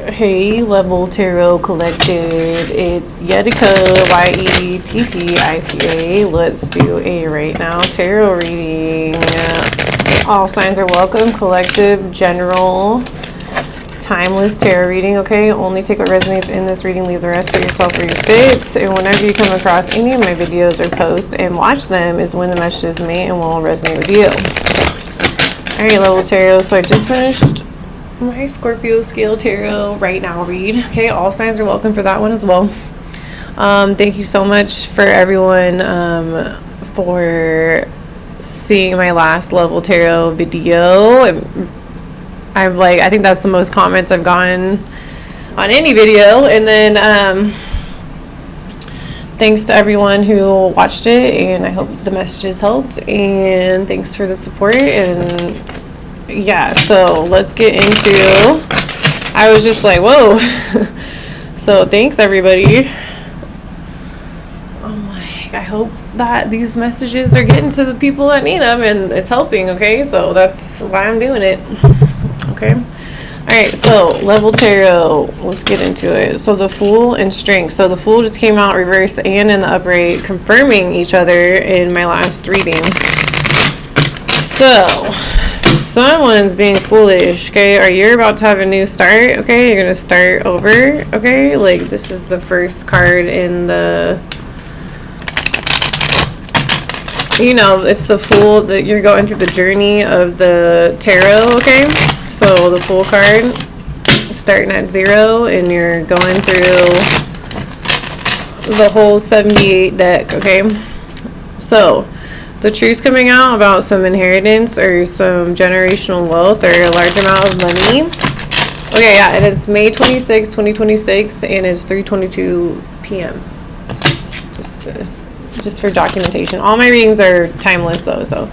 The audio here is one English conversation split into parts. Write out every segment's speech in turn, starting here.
Hey, Level Tarot Collective. It's Yetica, Yettica. Let's do a right now tarot reading. All signs are welcome. Collective, general, timeless tarot reading. Okay, only take what resonates in this reading. Leave the rest for yourself or your fits. And whenever you come across any of my videos or posts and watch them is when the message is made and will resonate with you. All right, Level Tarot. So I just finished my Scorpio scale tarot right now read. Okay, all signs are welcome for that one as well. Thank you so much for everyone for seeing my last Level Tarot video. I think that's the most comments I've gotten on any video. And then thanks to everyone who watched it, and I hope the messages helped, and thanks for the support. And yeah, so let's get into, I was just like, whoa. So thanks everybody. I hope that these messages are getting to the people that need them and it's helping. Okay, so that's why I'm doing it. Okay, all right, so Level Tarot, let's get into it. So the Fool and Strength. So the Fool just came out reverse and in the upright, confirming each other in my last reading. So someone's being foolish, okay, or you're about to have a new start. Okay, you're gonna start over. Okay, like this is the first card in the, you know, it's the Fool, that you're going through the journey of the tarot. Okay, so the Fool card, starting at 0 and you're going through the whole 78 deck. Okay, so the truth's coming out about some inheritance or some generational wealth or a large amount of money. Okay, yeah, it is May 26, 2026, and it's 3:22 p.m. Just for documentation. All my readings are timeless though, so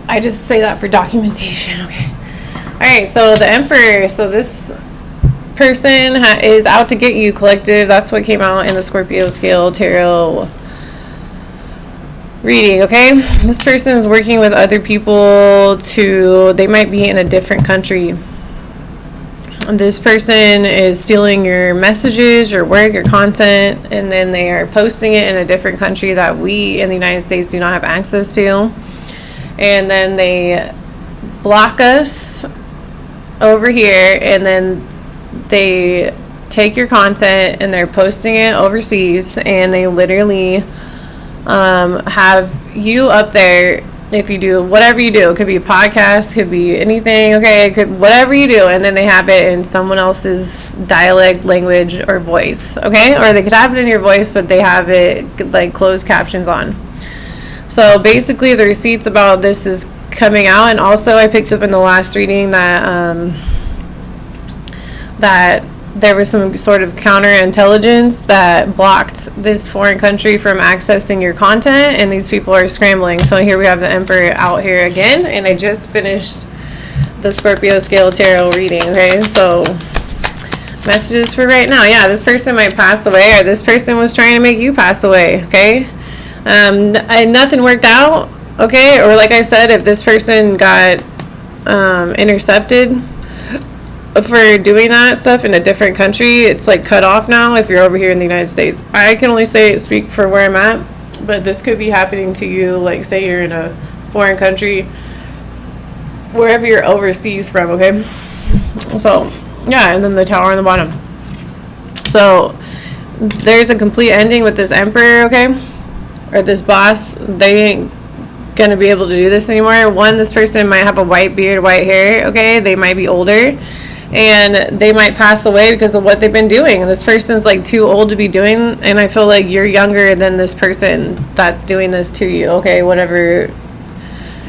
I just say that for documentation. Okay. All right, so the Emperor. So this person is out to get you, collective. That's what came out in the Scorpio scale tarot reading. Okay, this person is working with other people they might be in a different country. This person is stealing your messages, your work, your content, and then they are posting it in a different country that we in the United States do not have access to, and then they block us over here, and then they take your content and they're posting it overseas, and they literally have you up there. If you do whatever you do, it could be a podcast, could be anything, okay, it could, whatever you do, and then they have it in someone else's dialect, language, or voice, okay, or they could have it in your voice, but they have it like closed captions on. So basically the receipts about this is coming out. And also I picked up in the last reading that that there was some sort of counterintelligence that blocked this foreign country from accessing your content, and these people are scrambling. So here we have the Emperor out here again, and I just finished the Scorpio scale tarot reading. Okay, so messages for right now. Yeah, this person might pass away, or this person was trying to make you pass away. Okay, nothing worked out. Okay, or like I said, if this person got intercepted for doing that stuff in a different country, it's like cut off now if you're over here in the United States. I can only speak for where I'm at, but this could be happening to you. Like say you're in a foreign country, wherever you're overseas from. Okay, so yeah, and then the Tower on the bottom. So there's a complete ending with this Emperor. Okay, or this boss. They ain't gonna be able to do this anymore. One, this person might have a white beard, white hair. Okay, they might be older, and they might pass away because of what they've been doing. And this person's like too old to be doing, and I feel like you're younger than this person that's doing this to you. Okay, whatever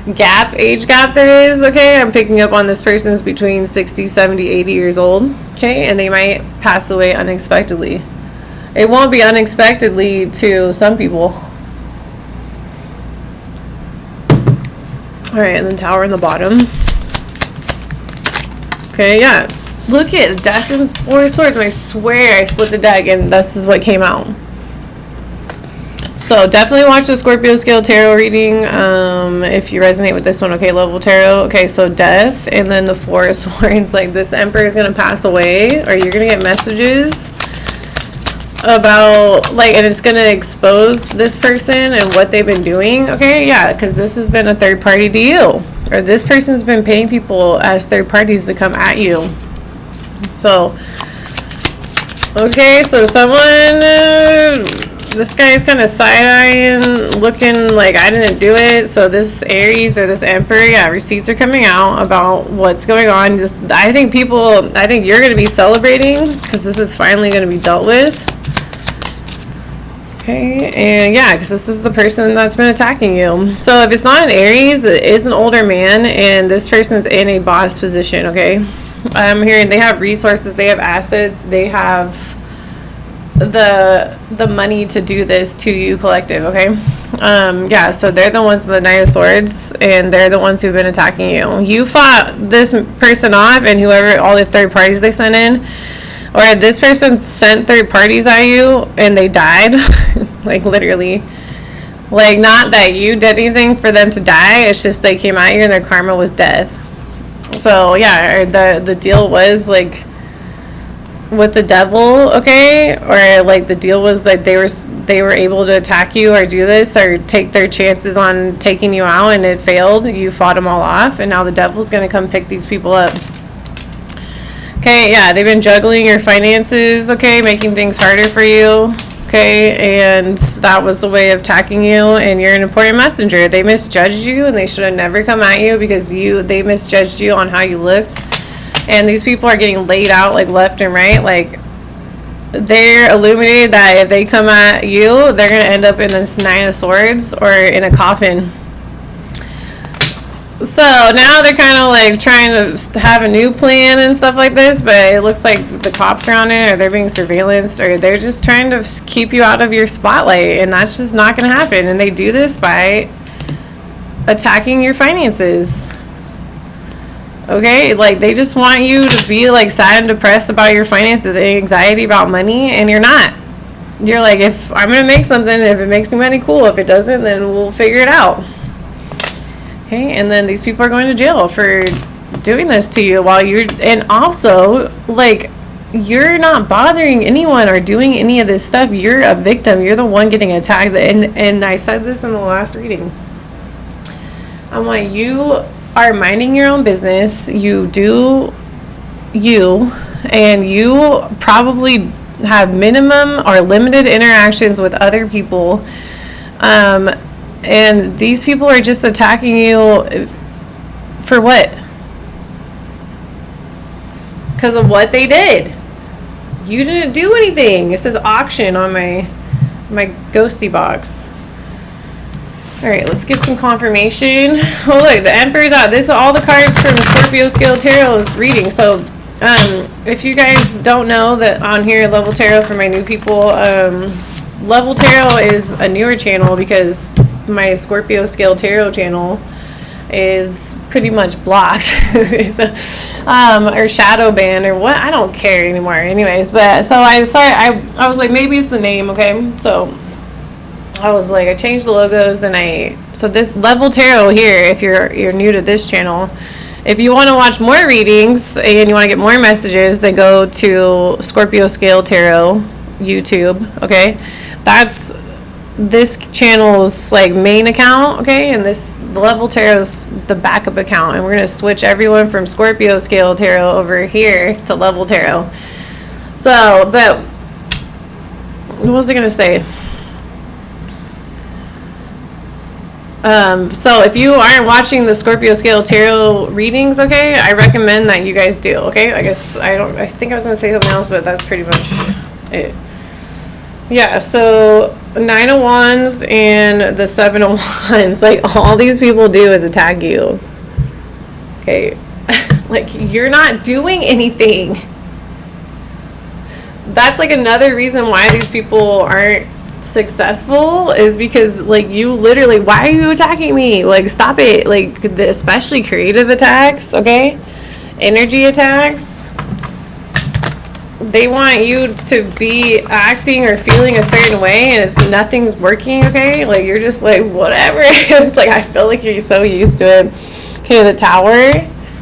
age gap there is. Okay, I'm picking up on this person's between 60, 70, 80 years old. Okay, and they might pass away unexpectedly. It won't be unexpectedly to some people. All right, and then Tower in the bottom. Okay, yes. Look at Death and Four of Swords, and I swear I split the deck, and this is what came out. So definitely watch the Scorpio scale tarot reading if you resonate with this one. Okay, level tarot. Okay, so death, and then the Four of Swords. Like, this Emperor is gonna pass away, or you're gonna get messages about, like, and it's gonna expose this person and what they've been doing. Okay, yeah, because this has been a third party to you, or this person's been paying people as third parties to come at you. So okay, so someone this guy is kind of side-eyeing, looking like I didn't do it. So this Aries or this Emperor, yeah, receipts are coming out about what's going on. Just, I think you're going to be celebrating because this is finally going to be dealt with. Okay, and yeah, because this is the person that's been attacking you. So if it's not an Aries, it is an older man, and this person's in a boss position, okay? I'm hearing they have resources, they have assets, they have the money to do this to you, collective, okay? Yeah, so they're the ones with the Knight of Swords, and they're the ones who've been attacking you. You fought this person off, and whoever, all the third parties they sent in, or this person sent third parties at you and they died. Like, literally. Like, not that you did anything for them to die, it's just they came at you and their karma was death. So yeah, the deal was like with the devil, okay? Or like the deal was like they were able to attack you or do this or take their chances on taking you out, and it failed. You fought them all off, and now the devil's gonna come pick these people up. Okay, yeah, they've been juggling your finances, okay, making things harder for you, okay, and that was the way of attacking you, and you're an important messenger. They misjudged you, and they should have never come at you because they misjudged you on how you looked, and these people are getting laid out, like, left and right. Like, they're illuminated that if they come at you, they're going to end up in this Nine of Swords or in a coffin. So now they're kind of like trying to have a new plan and stuff like this, but it looks like the cops are on it, or they're being surveillanced, or they're just trying to keep you out of your spotlight, and that's just not going to happen. And they do this by attacking your finances. Okay, like, they just want you to be like sad and depressed about your finances, anxiety about money, and you're not. You're like, if I'm going to make something, if it makes me money, cool. If it doesn't, then we'll figure it out. Okay, and then these people are going to jail for doing this to you while you're, and also, like, you're not bothering anyone or doing any of this stuff. You're a victim. You're the one getting attacked. And I said this in the last reading. I want you are minding your own business. You do you, and you probably have minimum or limited interactions with other people. And these people are just attacking you for what? Because of what they did. You didn't do anything. It says auction on my ghosty box. Alright, let's get some confirmation. Oh, look, the Emperor's out. This is all the cards from Scorpio Scale Tarot's reading. So, if you guys don't know that on here, Level Tarot, for my new people, Level Tarot is a newer channel because my Scorpio Scale Tarot channel is pretty much blocked. Or shadow banned or what, I don't care anymore. Anyways, but so I was like, maybe it's the name, okay? So I was like, I changed the logos, and so this Level Tarot here, if you're new to this channel, if you want to watch more readings and you want to get more messages, then go to Scorpio Scale Tarot YouTube, okay? That's this channel's like main account, okay, and the Level Tarot's the backup account, and we're gonna switch everyone from Scorpio Scale Tarot over here to Level Tarot. So, but what was I gonna say? So if you aren't watching the Scorpio Scale Tarot readings, okay, I recommend that you guys do, okay? I think I was gonna say something else, but that's pretty much it. Yeah, so Nine of Wands and the Seven of Wands, like, all these people do is attack you. Okay, like, you're not doing anything. That's like another reason why these people aren't successful, is because, like, you literally, why are you attacking me? Like, stop it. Like, especially creative attacks, okay? Energy attacks. they want you to be acting or feeling a certain way, and nothing's working, okay? Like, you're just like, whatever. It's like, I feel like you're so used to it. Okay, the tower.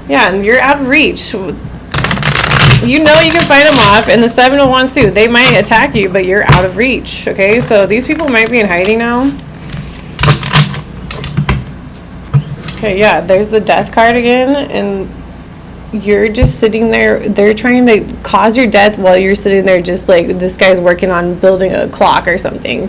Yeah, and you're out of reach. You know you can fight them off. And the 7 of Wands too. They might attack you, but you're out of reach, okay? So these people might be in hiding now. Okay, yeah, there's the Death card again, and you're just sitting there. They're trying to cause your death while you're sitting there just like, this guy's working on building a clock or something.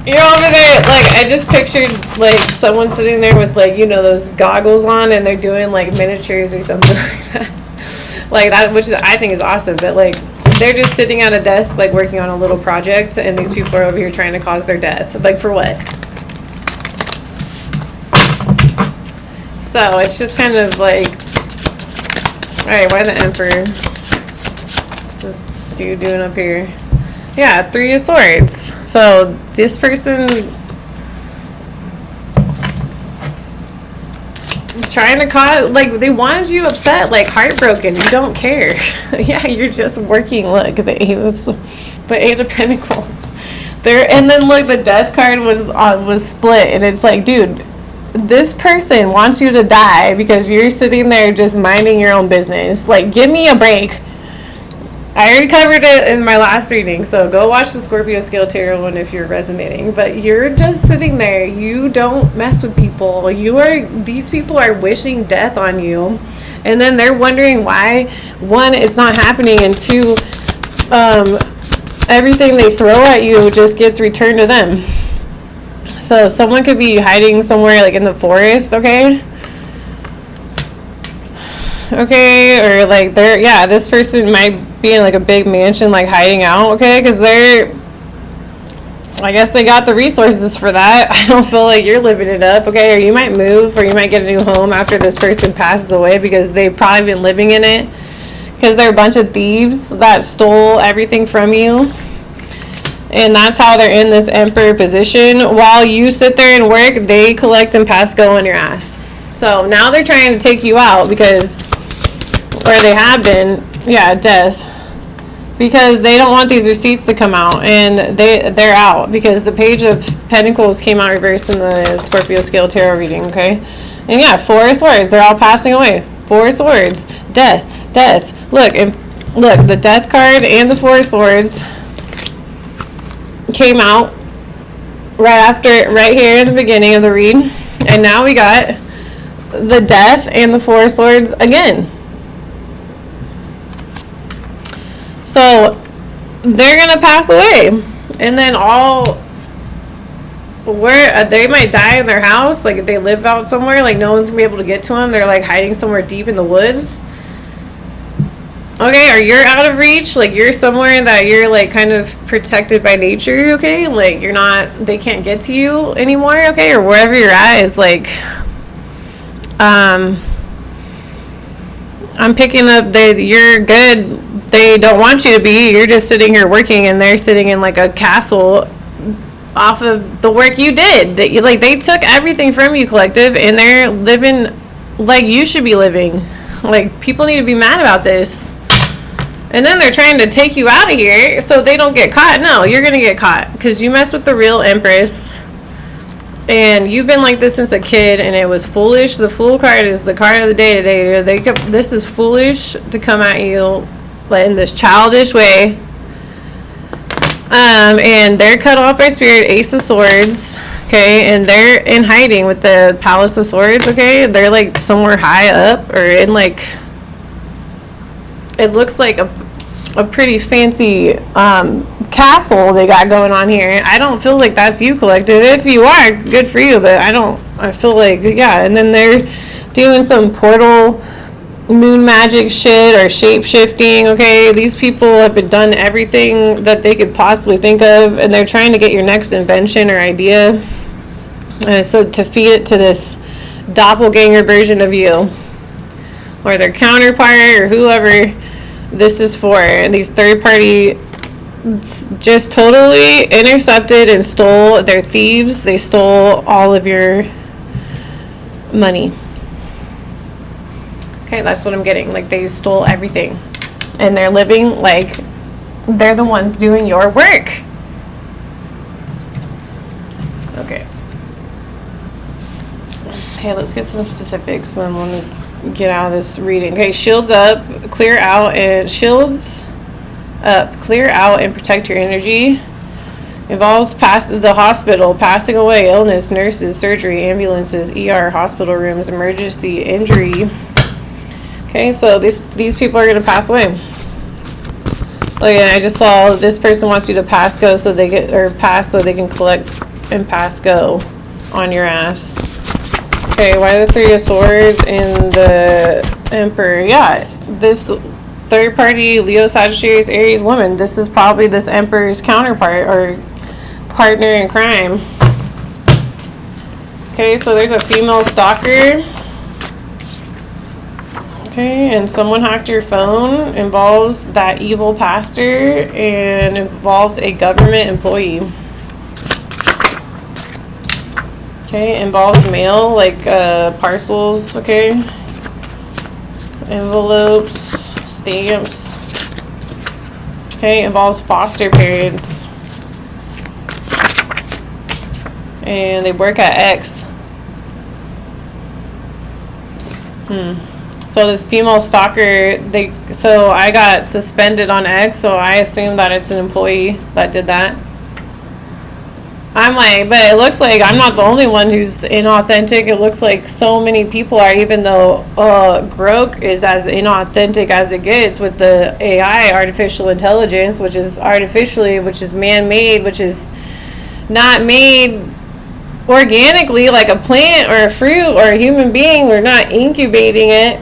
You're over there, like, I just pictured, like, someone sitting there with, like, you know, those goggles on, and they're doing, like, miniatures or something like that. Like, that, which is, I think is awesome, but, like, they're just sitting at a desk, like, working on a little project, and these people are over here trying to cause their death. Like, for what? So, it's just kind of, like, alright, why the Emperor? What's this dude doing up here? Yeah, 3 of Swords. So, this person trying to cause, like, they wanted you upset, like, heartbroken. You don't care. Yeah, you're just working. Look, the 8 of Pentacles. There, and then look, the Death card was split, and it's like, dude, this person wants you to die because you're sitting there just minding your own business. Like, give me a break. I already covered it in my last reading, so go watch the Scorpio Scale Tarot one if you're resonating. But you're just sitting there. You don't mess with people. These people are wishing death on you, and then they're wondering why, 1, it's not happening, and 2, everything they throw at you just gets returned to them. So someone could be hiding somewhere, like in the forest, okay? Okay, or like this person might be in like a big mansion, like hiding out, okay? Because I guess they got the resources for that. I don't feel like you're living it up, okay? Or you might move, or you might get a new home after this person passes away because they've probably been living in it. Because they're a bunch of thieves that stole everything from you. And that's how they're in this Emperor position. While you sit there and work, they collect and pass go on your ass. So now they're trying to take you out because, or they have been, yeah, death. Because they don't want these receipts to come out, and they're out because the Page of Pentacles came out reversed in the Scorpio Scale Tarot reading, okay? And yeah, 4 of Swords, they're all passing away. 4 of Swords, death. Look, the Death card and the 4 of Swords came out right here in the beginning of the read, and now we got the Death and the 4 of Swords again. So they're gonna pass away, and then they might die in their house, like if they live out somewhere, like no one's gonna be able to get to them. They're like hiding somewhere deep in the woods. Okay, or you're out of reach, like you're somewhere that you're like kind of protected by nature, okay? Like they can't get to you anymore, okay? Or wherever you're at is like, I'm picking up that you're good. They don't want you to be. You're just sitting here working, and they're sitting in like a castle off of the work you did. They took everything from you, collective, and they're living like you should be living. Like, people need to be mad about this. And then they're trying to take you out of here so they don't get caught. No, you're going to get caught because you messed with the real Empress. And you've been like this since a kid, and it was foolish. The Fool card is the card of the day today. This is foolish to come at you in this childish way. And they're cut off by spirit, Ace of Swords. Okay, and they're in hiding with the Palace of Swords, okay? They're like somewhere high up, or in like, it looks like a pretty fancy castle they got going on here. I don't feel like that's you, collective. If you are, good for you, but I feel like, yeah. And then they're doing some portal moon magic shit or shape shifting, okay? These people have been done everything that they could possibly think of, and they're trying to get your next invention or idea, so to feed it to this doppelganger version of you, or their counterpart, or whoever this is for. And these third party just totally intercepted and stole. They're thieves. They stole all of your money. Okay, that's what I'm getting. Like, they stole everything. and they're living like they're the ones doing your work. Okay. Okay, let's get some specifics, then we'll get out of this reading. Okay, shields up, clear out, and shields up, clear out, and protect your energy. Involves the hospital, passing away, illness, nurses, surgery, ambulances, ER, hospital rooms, emergency, injury. Okay, so these people are gonna pass away. Like, I just saw this person wants you to pass go so they get, or pass so they can collect and pass go on your ass. Okay, why the Three of Swords and the Emperor? Yeah, this third party Leo, Sagittarius, Aries woman, this is probably this Emperor's counterpart or partner in crime. Okay, so there's a female stalker. Okay, and someone hacked your phone, involves that evil pastor, and involves a government employee. Okay, involves mail, like parcels, okay, envelopes, stamps. Okay, involves foster parents. And they work at X. So this female stalker, so I got suspended on X, so I assume that it's an employee that did that. I'm like, but it looks like I'm not the only one who's inauthentic. It looks like so many people are, even though Grok is as inauthentic as it gets with the AI, artificial intelligence, which is man-made, which is not made organically like a plant or a fruit or a human being. We're not incubating it.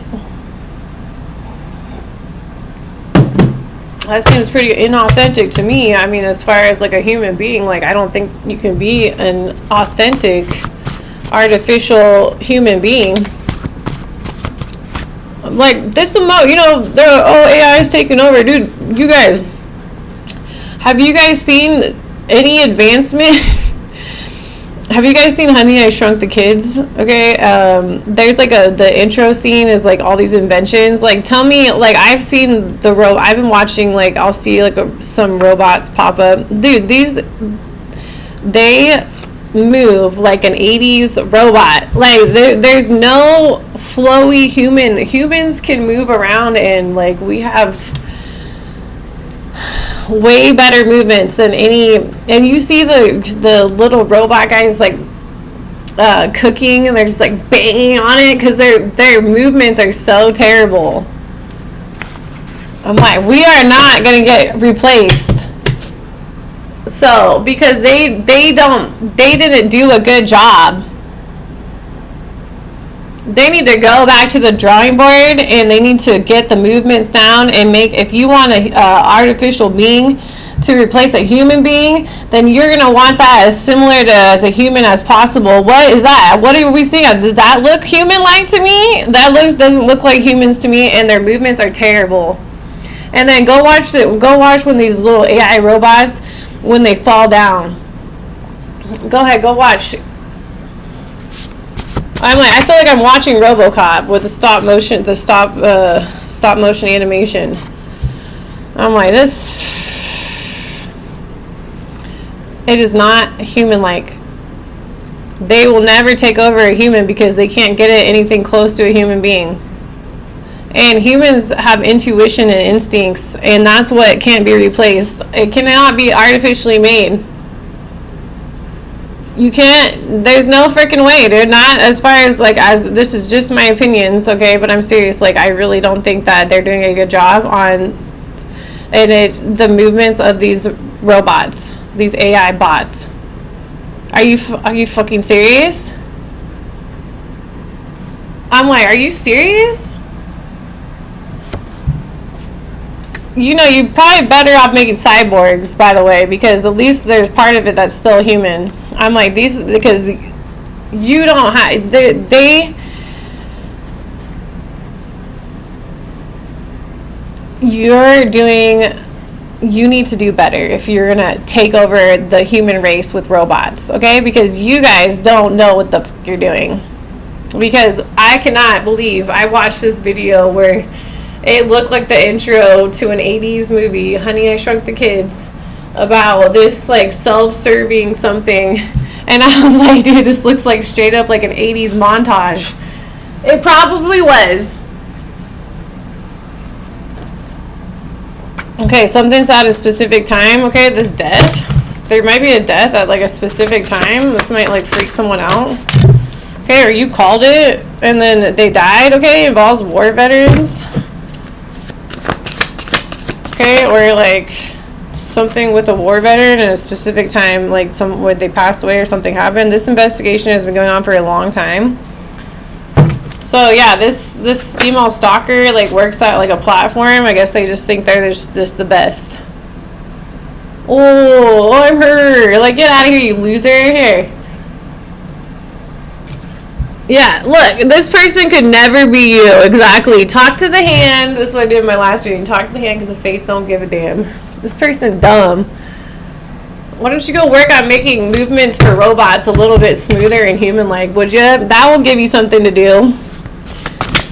That seems pretty inauthentic to me. I mean, as far as like a human being, like I don't think you can be an authentic artificial human being. Like this amount, you know, AI is taking over, dude. You guys, have you guys seen any advancement? Have you guys seen Honey, I Shrunk the Kids? Okay, there's like the intro scene is like all these inventions. Like, tell me, like I've seen I've been watching, like I'll see like some robots pop up. Dude, they move like an 80s robot. Like there's no flowy human. Humans can move around, and like we have way better movements than any. And you see the little robot guys like cooking, and they're just like banging on it because their movements are so terrible. I'm like, we are not gonna get replaced. So because they didn't do a good job. They need to go back to the drawing board, and they need to get the movements down and make, if you want a artificial being to replace a human being, then you're going to want that as similar to as a human as possible. What is that? What are we seeing? Does that look human-like to me? That doesn't look like humans to me, and their movements are terrible. And then go watch when these little AI robots, when they fall down. Go ahead, go watch. I feel like I'm watching RoboCop with the stop motion animation. I'm like, it is not human-like. They will never take over a human because they can't get it anything close to a human being. And humans have intuition and instincts, and that's what can't be replaced. It cannot be artificially made. You can't, there's no freaking way, dude. Not as far as like, as this is just my opinions, okay, but I'm serious. Like, I really don't think that they're doing a good job on the movements of these robots, these AI bots. Are you fucking serious? I'm like, are you serious? You know, you're probably better off making cyborgs, by the way, because at least there's part of it that's still human. I'm like, these, because you don't have, you need to do better if you're gonna take over the human race with robots, okay? Because you guys don't know what the fuck you're doing. Because I cannot believe, I watched this video where It looked like the intro to an 80s movie, Honey, I Shrunk the Kids, about this like self-serving something. And I was like, dude, this looks like straight up like an 80s montage. It probably was. Okay, something's at a specific time. Okay, this death. There might be a death at like a specific time. This might like freak someone out. Okay, or you called it and then they died. Okay, involves war veterans. Okay, or like something with a war veteran at a specific time, like when they passed away or something happened. This investigation has been going on for a long time. So yeah, this female stalker like works at like a platform. I guess they just think they're just the best. Oh, I'm her. Like, get out of here, you loser. Here. Yeah, look, this person could never be you. Exactly. Talk to the hand. This is what I did in my last reading. Talk to the hand because the face don't give a damn. This person dumb. Why don't you go work on making movements for robots a little bit smoother and human-like, would you? That will give you something to do.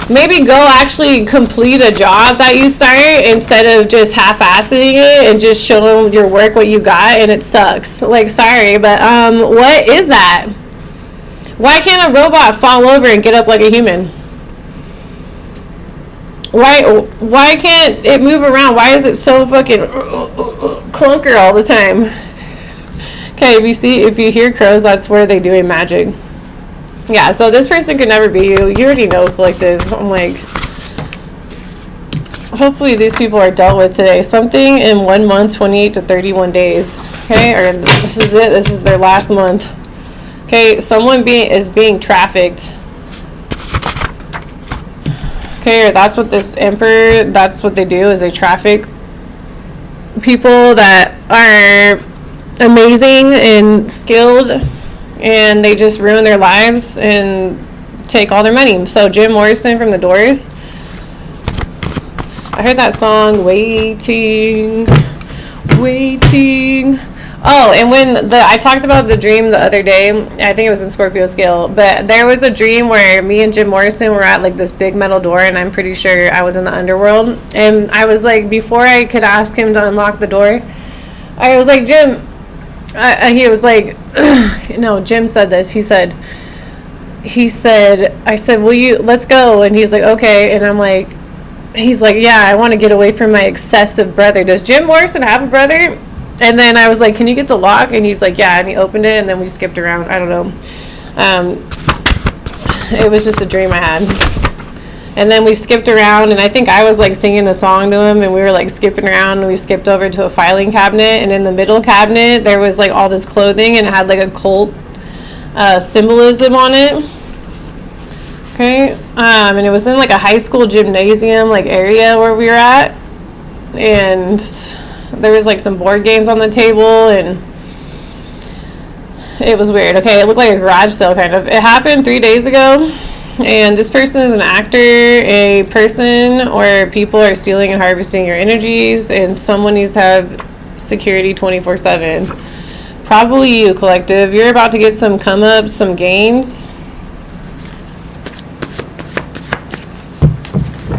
Maybe go actually complete a job that you start instead of just half-assing it and just show them your work, what you got, and it sucks. Like, sorry, but what is that? Why can't a robot fall over and get up like a human? Why can't it move around? Why is it so fucking clunker all the time? Okay, if you hear crows, that's where they do a magic. Yeah, so this person could never be you. You already know, collective. I'm like, hopefully these people are dealt with today. Something in 1 month, 28 to 31 days. Okay, or this is it. This is their last month. Okay, someone is being trafficked. Okay, or that's what this emperor, that's what they do, is they traffic people that are amazing and skilled, and they just ruin their lives and take all their money. So Jim Morrison from The Doors, I heard that song, Waiting. Oh, and when I talked about the dream the other day, I think it was in Scorpio scale, but there was a dream where me and Jim Morrison were at like this big metal door, and I'm pretty sure I was in the underworld, and I was like, before I could ask him to unlock the door, I was like, Jim, he was like, no, Jim said this, he said, I said, let's go, and he's like, okay, and I'm like, he's like, yeah, I want to get away from my excessive brother. Does Jim Morrison have a brother? And then I was like, can you get the lock? And he's like, yeah, and he opened it, and then we skipped around. I don't know. It was just a dream I had. And then we skipped around, and I think I was like singing a song to him, and we were like skipping around, and we skipped over to a filing cabinet, and in the middle cabinet there was like all this clothing, and it had like a cult symbolism on it. Okay, and it was in like a high school gymnasium like area where we were at, and there was like some board games on the table, and it was weird. Okay, it looked like a garage sale kind of. It happened 3 days ago, and this person is an actor. A person or people are stealing and harvesting your energies, and someone needs to have security 24/7. Probably you, collective. You're about to get some come ups, some gains.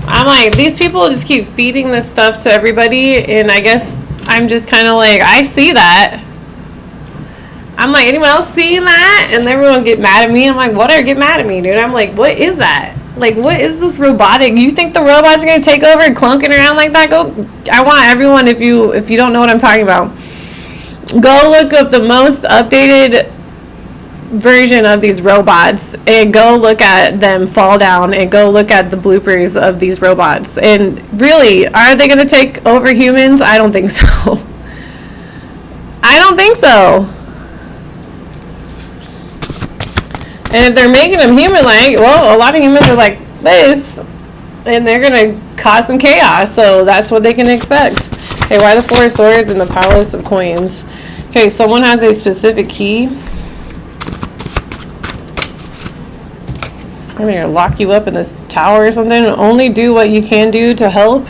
I'm like, these people just keep feeding this stuff to everybody, and I guess I'm just kind of like, I see that. I'm like, anyone else seeing that? And everyone get mad at me. I'm like, whatever, get mad at me, dude. I'm like, what is that? Like, what is this robotic? You think the robots are going to take over and clunking around like that? I want everyone, if you don't know what I'm talking about, go look up the most updated version of these robots and go look at them fall down and go look at the bloopers of these robots. And really, are they going to take over humans? I don't think so. I don't think so. And if they're making them human-like, well, a lot of humans are like this, and they're going to cause some chaos, so that's what they can expect. Okay, why the Four of Swords and the Palace of Coins? Okay, someone has a specific key. I'm going to lock you up in this tower or something. Only do what you can do to help.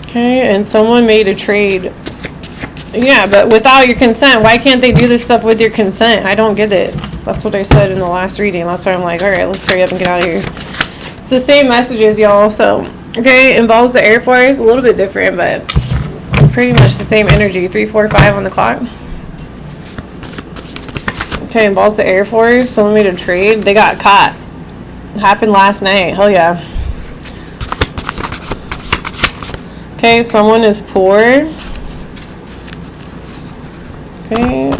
Okay, and someone made a trade Yeah, but without your consent, why can't they do this stuff with your consent? I don't get it. That's what I said in the last reading. That's why I'm like, all right, let's hurry up and get out of here. It's the same messages, y'all. So, okay, involves the Air Force. A little bit different, but pretty much the same energy. 3, 4, 5 on the clock. Okay, involves the Air Force. Someone made a trade. They got caught. Happened last night. Hell yeah. Okay, someone is poor. Okay.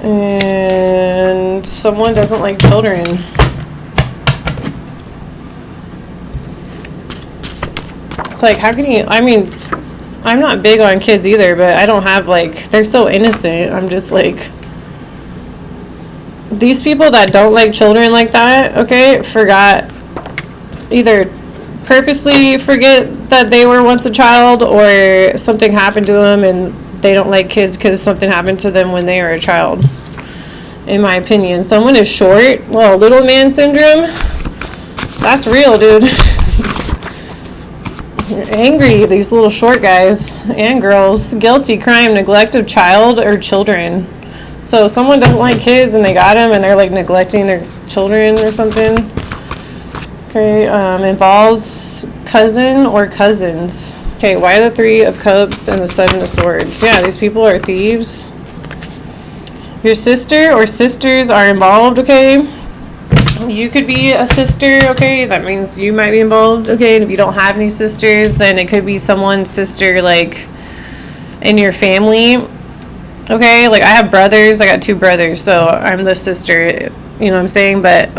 And someone doesn't like children. It's like, how can you, I mean, I'm not big on kids either, but I don't have, like, they're so innocent. I'm just like, these people that don't like children like that, okay, forgot, either purposely forget that they were once a child, or something happened to them and they don't like kids because something happened to them when they were a child, in my opinion. Someone is short. Well, little man syndrome, that's real, dude. You're angry, these little short guys and girls. Guilty, crime, neglect of child or children. So someone doesn't like kids and they got them and they're like neglecting their children or something. Okay, involves cousin or cousins. Okay, why the 3 of Cups and the 7 of Swords? Yeah, these people are thieves. Your sister or sisters are involved, okay? You could be a sister, okay? That means you might be involved, okay? And if you don't have any sisters, then it could be someone's sister, like, in your family, okay? Like, I have brothers. I got 2 brothers, so I'm the sister, you know what I'm saying? But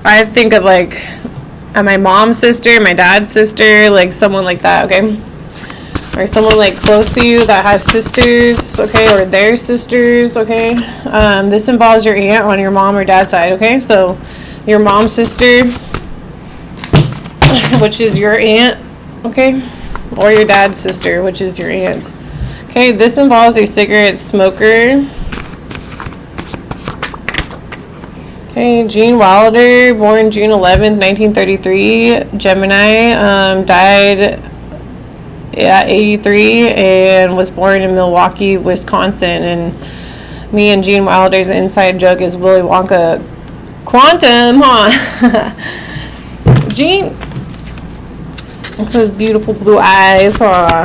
I think of, like, my mom's sister, my dad's sister, like someone like that, okay? Or someone like close to you that has sisters, okay? Or their sisters, okay? This involves your aunt on your mom or dad's side, okay? So your mom's sister, which is your aunt, okay? Or your dad's sister, which is your aunt. Okay, this involves a cigarette smoker. Okay, Gene Wilder, born June 11th, 1933, Gemini, died at 83 and was born in Milwaukee, Wisconsin. And me and Gene Wilder's inside joke is Willy Wonka quantum, huh? Gene, with those beautiful blue eyes, huh?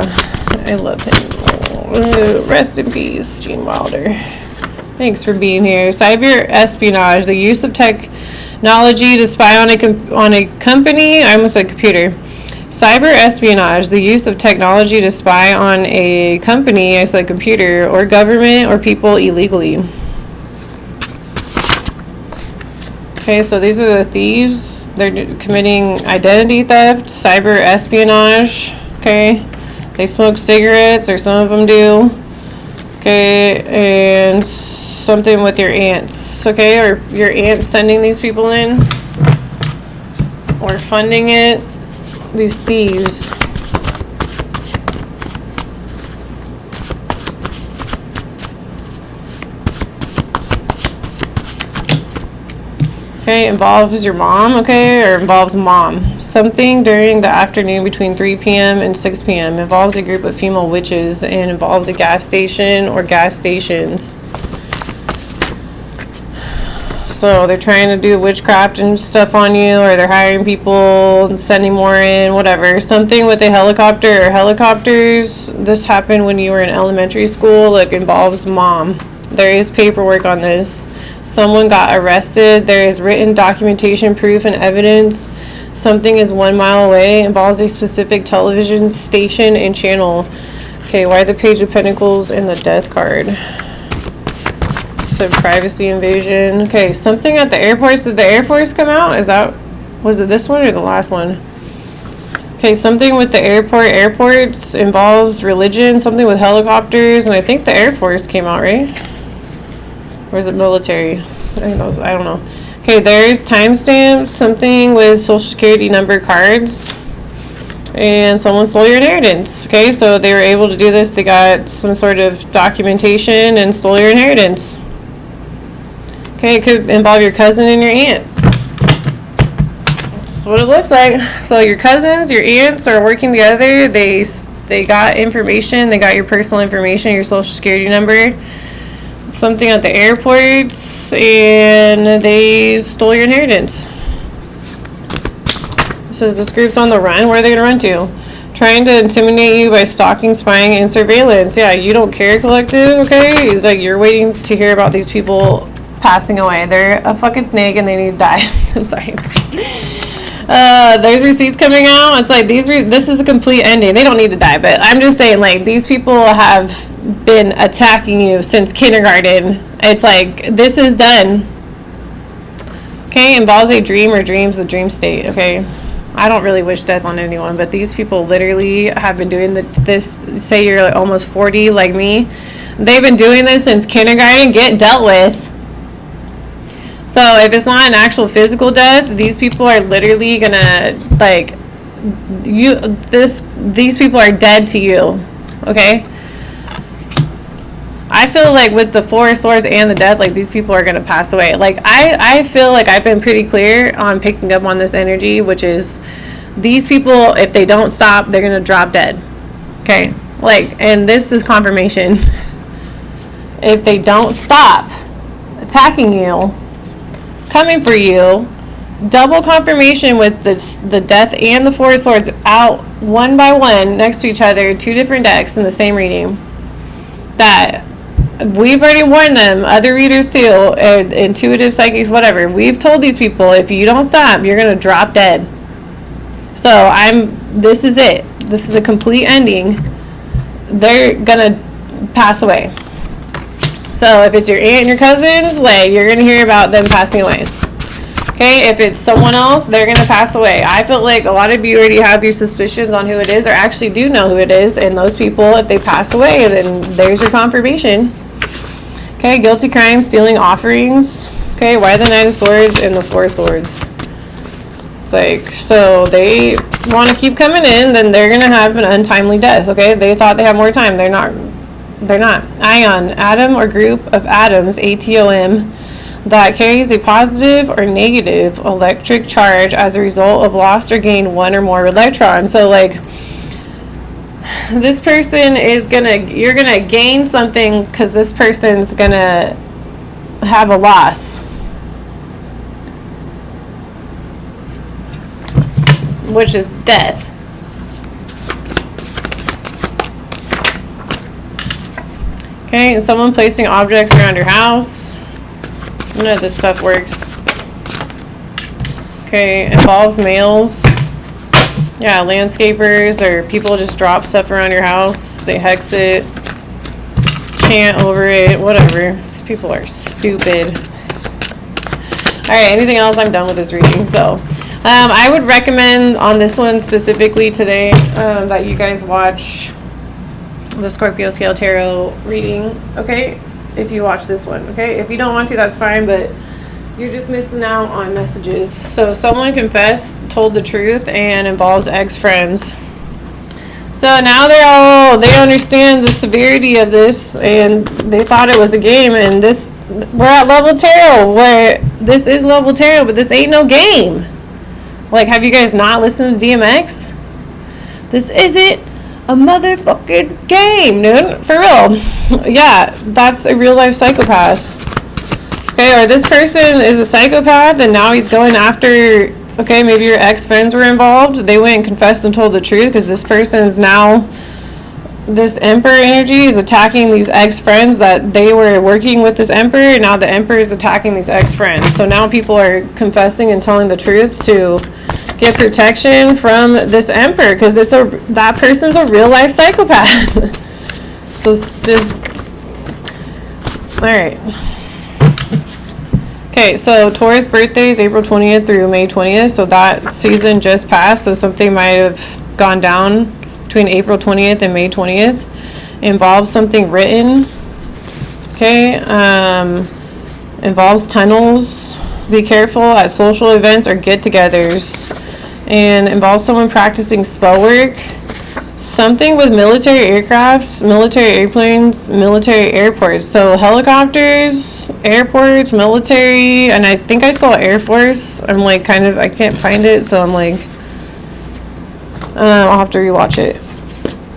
I love him. Rest in peace, Gene Wilder. Thanks for being here. Cyber espionage, the use of technology to spy on a company. I almost said computer. Cyber espionage, the use of technology to spy on a company, I said computer, or government or people illegally. Okay, so these are the thieves. They're committing identity theft, cyber espionage. Okay, they smoke cigarettes, or some of them do. Okay, and something with your aunts, okay, or your aunt sending these people in, or funding it, these thieves. Okay, involves your mom, okay, or involves mom. Something during the afternoon between 3 p.m. and 6 p.m. Involves a group of female witches and involves a gas station or gas stations. So they're trying to do witchcraft and stuff on you, or they're hiring people and sending more in, whatever. Something with a helicopter or helicopters. This happened when you were in elementary school. Like, involves mom. There is paperwork on this. Someone got arrested. There is written documentation, proof, and evidence. Something is 1 mile away. Involves a specific television station and channel. Okay, why the Page of Pentacles and the Death card? So privacy invasion. Okay, something at the airports. Did the Air Force come out? Was it this one or the last one? Okay, something with the airports involves religion. Something with helicopters, and I think the Air Force came out, right? Or is it military? I don't know. Okay, there's timestamps. Something with social security number cards. And someone stole your inheritance. Okay, so they were able to do this. They got some sort of documentation and stole your inheritance. Okay, it could involve your cousin and your aunt. That's what it looks like. So your cousins, your aunts are working together. They They got information. They got your personal information, your social security number, something at the airports, and they stole your inheritance. It says this group's on the run. Where are they gonna run to? Trying to intimidate you by stalking, spying, and surveillance. Yeah, you don't care, collective, okay? Like, you're waiting to hear about these people passing away. They're a fucking snake and they need to die. I'm sorry. There's receipts coming out. It's like, this is a complete ending. They don't need to die, but I'm just saying, like, these people have been attacking you since kindergarten. It's like, this is done. Okay, involves a dream or dreams, the dream state, okay? I don't really wish death on anyone, but these people literally have been doing this. Say you're like almost 40 like me. They've been doing this since kindergarten. Get dealt with. So if it's not an actual physical death, these people are literally gonna, like, these people are dead to you, okay? I feel like with the Four of Swords and the death, like, these people are going to pass away. Like, I feel like I've been pretty clear on picking up on this energy, which is these people, if they don't stop, they're going to drop dead. Okay? Like, and this is confirmation. If they don't stop attacking you, coming for you, double confirmation with the death and the Four of Swords out one by one next to each other, two different decks in the same reading, that we've already warned them, other readers too, intuitive psychics, whatever. We've told these people, if you don't stop, you're gonna drop dead. So this is it. This is a complete ending. They're gonna pass away. So if it's your aunt and your cousins, like, you're gonna hear about them passing away. Okay, if it's someone else, they're gonna pass away. I feel like a lot of you already have your suspicions on who it is, or actually do know who it is, and those people, if they pass away, then there's your confirmation. Okay, guilty crime, stealing offerings. Okay, why the Knight of Swords and the Four of Swords? It's like, so they want to keep coming in, then they're gonna have an untimely death. Okay, they thought they had more time. They're not. Ion, atom or group of atoms, ATOM, that carries a positive or negative electric charge as a result of lost or gained one or more electrons. So, like, this person is you're gonna gain something because this person's gonna have a loss, which is death. Okay, and someone placing objects around your house. None of this stuff works. Okay, involves males. Yeah, landscapers or people just drop stuff around your house. They hex it, chant over it, whatever. These people are stupid. Alright, anything else? I'm done with this reading. So, I would recommend on this one specifically today that you guys watch the Scorpio Scale Tarot reading, okay? If you watch this one, okay? If you don't want to, that's fine, but you're just missing out on messages. So someone confessed, told the truth, and involves ex-friends. So now they understand the severity of this, and they thought it was a game, and we're at level tarot, where this is level tarot, but this ain't no game. Like, have you guys not listened to DMX? This isn't a motherfucking game, dude. For real. Yeah, that's a real life psychopath. Okay, or this person is a psychopath and now he's going after, okay, maybe your ex-friends were involved. They went and confessed and told the truth because this person is now, this Emperor energy is attacking these ex-friends that they were working with this Emperor, and now the Emperor is attacking these ex-friends. So now people are confessing and telling the truth to get protection from this Emperor because that person's a real life psychopath. So just, all right. Okay, so Taurus birthday is April 20th through May 20th, so that season just passed, so something might have gone down between April 20th and May 20th. Involves something written. Okay, involves tunnels. Be careful at social events or get-togethers. And involves someone practicing spell work. Something with military aircrafts, military airplanes, military airports. So helicopters, airports, military, and I think I saw Air Force. I'm like I can't find it, so I'm like, I'll have to rewatch it.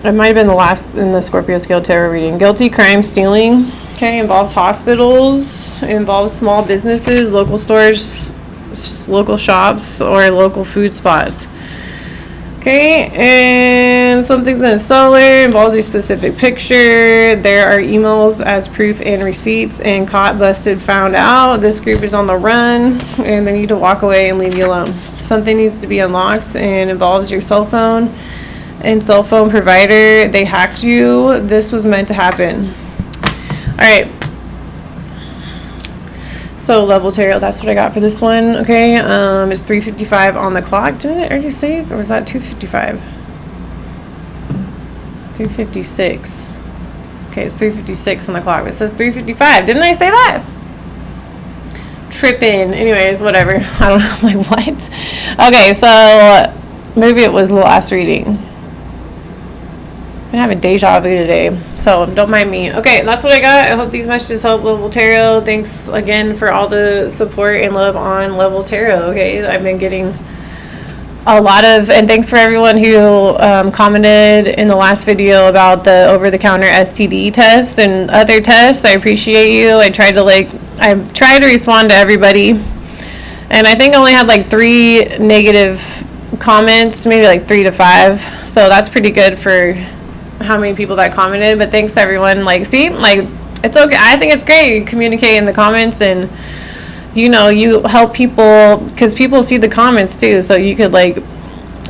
it might have been the last in the Scorpio scale tarot reading. Guilty crime stealing. Okay, involves hospitals, involves small businesses, local stores, local shops, or local food spots. Okay, and something's in a cellar, involves a specific picture. There are emails as proof and receipts, and caught, busted, found out. This group is on the run, and they need to walk away and leave you alone. Something needs to be unlocked, and involves your cell phone and cell phone provider. They hacked you. This was meant to happen. All right. So level tarot, that's what I got for this one. Okay, it's 3:55 on the clock. Didn't I already say it? Or was that 2:55? 3:56. Okay, it's 3:56 on the clock. It says 3:55. Didn't I say that? Tripping. Anyways, whatever. I don't know. I'm like, what? Okay, so maybe it was the last reading. I'm having deja vu today, so don't mind me. Okay, that's what I got. I hope these messages help Level Tarot. Thanks again for all the support and love on Level Tarot. Okay, I've been getting a lot of, and thanks for everyone who commented in the last video about the over-the-counter STD test and other tests. I appreciate you. I tried to respond to everybody, and I think I only had like 3 negative comments, maybe like 3 to 5. So that's pretty good for how many people that commented. But thanks to everyone. Like, see, like, it's okay. I think it's great. You communicate in the comments, and you know, you help people, because people see the comments too. So you could, like,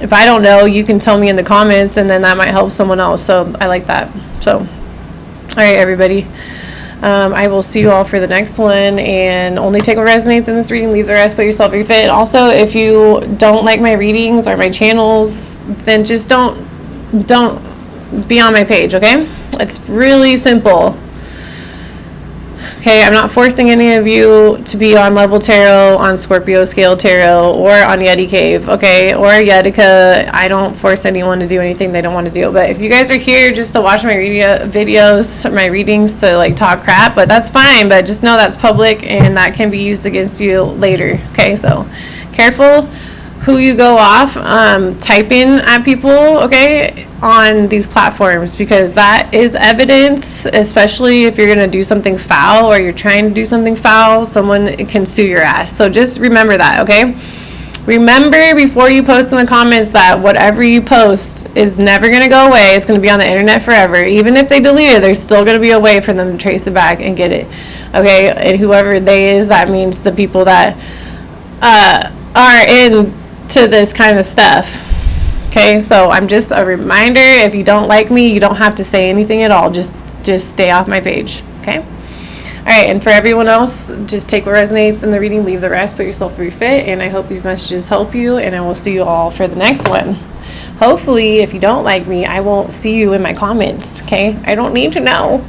if I don't know, you can tell me in the comments, and then that might help someone else. So I like that. So all right, everybody, I will see you all for the next one, and only take what resonates in this reading, leave the rest, put yourself where you fit. Also, if you don't like my readings or my channels, then just don't be on my page. Okay, it's really simple. Okay, I'm not forcing any of you to be on Level Tarot, on Scorpio Scale Tarot, or on Yeti Cave, okay, or Yetica. I don't force anyone to do anything they don't want to do. But if you guys are here just to watch my videos, my readings, to like talk crap, but that's fine. But just know that's public, and that can be used against you later. Okay, so careful who you go off typing at people, okay, on these platforms, because that is evidence, especially if you're going to do something foul or you're trying to do something foul. Someone can sue your ass. So just remember that, okay? Remember before you post in the comments that whatever you post is never going to go away. It's going to be on the internet forever. Even if they delete it, there's still going to be a way for them to trace it back and get it, okay? And whoever they is, that means the people that are into this kind of stuff. Okay, so I'm just a reminder, if you don't like me, you don't have to say anything at all. Just stay off my page, okay? All right, and for everyone else, just take what resonates in the reading, leave the rest, put yourself where you fit, and I hope these messages help you, and I will see you all for the next one. Hopefully, if you don't like me, I won't see you in my comments, okay? I don't need to know.